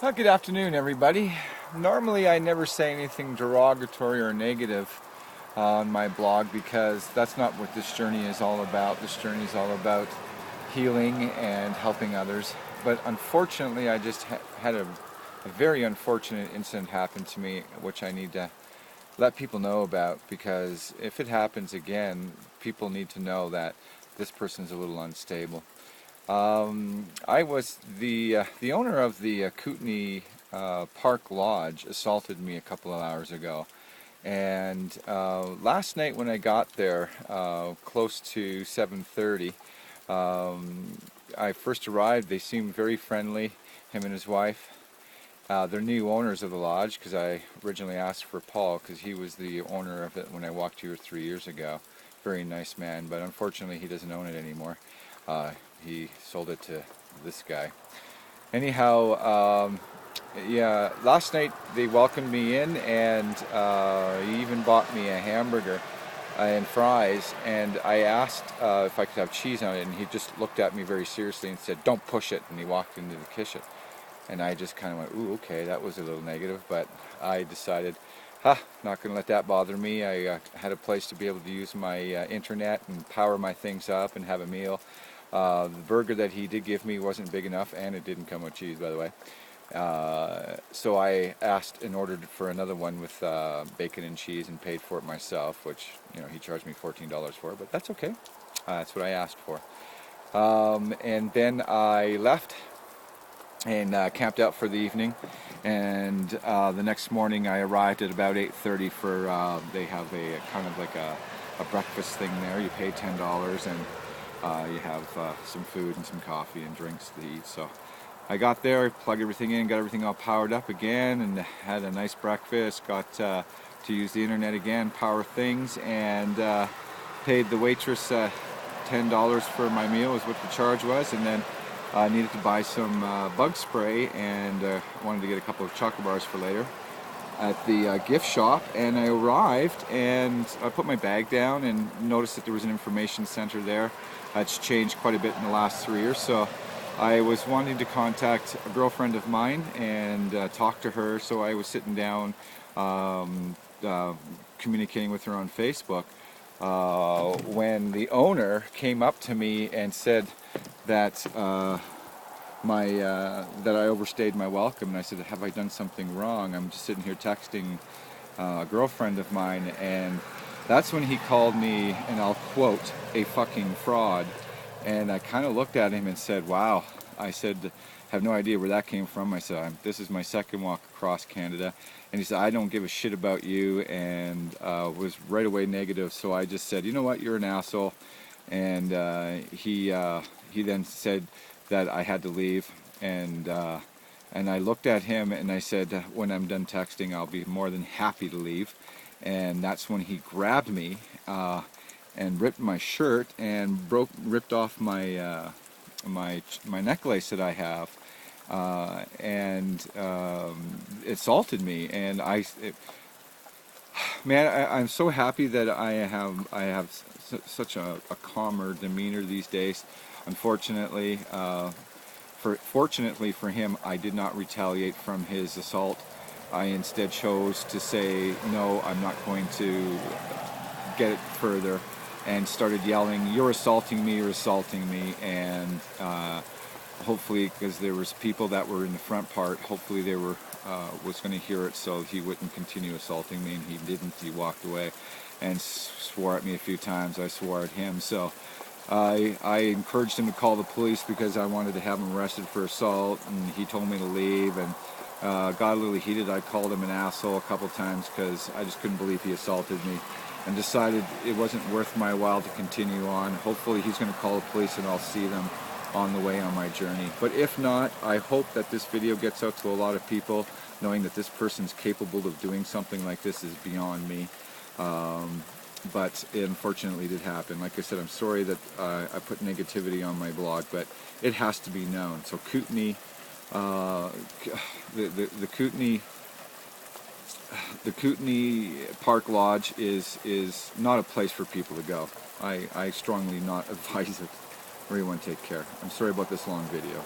Well, good afternoon, everybody. Normally, I never say anything derogatory or negative on my blog because that's not what this journey is all about. This journey is all about healing and helping others. But unfortunately, I just had a very unfortunate incident happen to me, which I need to let people know about, because if it happens again, people need to know that this person's a little unstable. I was the owner of the Kooteney Park Lodge assaulted me a couple of hours ago, and last night when I got there, close to 7:30, I first arrived. They seemed very friendly, him and his wife. They're new owners of the lodge because I originally asked for Paul because he was the owner of it when I walked here 3 years ago. Very nice man, but unfortunately he doesn't own it anymore. He sold it to this guy. Anyhow, yeah, last night they welcomed me in, and he even bought me a hamburger and fries, and I asked if I could have cheese on it, and he just looked at me very seriously and said, "Don't push it," and he walked into the kitchen. And I just kind of went, ooh, okay, that was a little negative, but I decided, not going to let that bother me. I had a place to be able to use my internet and power my things up and have a meal. The burger that he did give me wasn't big enough, and it didn't come with cheese, by the way. So I asked and ordered for another one with bacon and cheese and paid for it myself, which, you know, he charged me $14 for, but that's okay. That's what I asked for. And then I left and camped out for the evening, and the next morning I arrived at about 8:30 for they have a kind of like a breakfast thing there. You pay $10 and you have some food and some coffee and drinks to eat. So I got there, plugged everything in, got everything all powered up again, and had a nice breakfast. Got to use the internet again, power things, and paid the waitress $10 for my meal is what the charge was, and then I needed to buy some bug spray, and wanted to get a couple of chocolate bars for later at the gift shop. And I arrived and I put my bag down and noticed that there was an information center there. It's changed quite a bit in the last 3 years, so I was wanting to contact a girlfriend of mine and talk to her. So I was sitting down communicating with her on Facebook when the owner came up to me and said that that I overstayed my welcome. And I said, "Have I done something wrong? I'm just sitting here texting a girlfriend of mine." And that's when he called me, and I'll quote, "a fucking fraud." And I kind of looked at him and said, "Wow." I said, "Have no idea where that came from." I said, "This is my second walk across Canada." And he said, "I don't give a shit about you," and was right away negative. So I just said, "You know what, you're an asshole." And he then said that I had to leave, and I looked at him and I said, "When I'm done texting, I'll be more than happy to leave." And that's when he grabbed me and ripped my shirt and ripped off my my necklace that I have, and assaulted me. And I'm so happy that I have such a calmer demeanor these days. Unfortunately, fortunately for him, I did not retaliate from his assault. I instead chose to say, "No, I'm not going to get it further," and started yelling, "You're assaulting me, you're assaulting me." And hopefully, because there was people that were in the front part, hopefully they were was going to hear it, so he wouldn't continue assaulting me. And he didn't. He walked away and swore at me a few times. I swore at him. So I encouraged him to call the police because I wanted to have him arrested for assault, and he told me to leave, and got a little heated. I called him an asshole a couple times because I just couldn't believe he assaulted me, and decided it wasn't worth my while to continue on. Hopefully he's going to call the police and I'll see them on the way on my journey. But if not, I hope that this video gets out to a lot of people, knowing that this person's capable of doing something like this is beyond me. But it unfortunately did happen. Like I said, I'm sorry that I put negativity on my blog, but it has to be known. So Kooteney, the Kooteney Park Lodge is not a place for people to go. I strongly not advise it. Everyone take care. I'm sorry about this long video.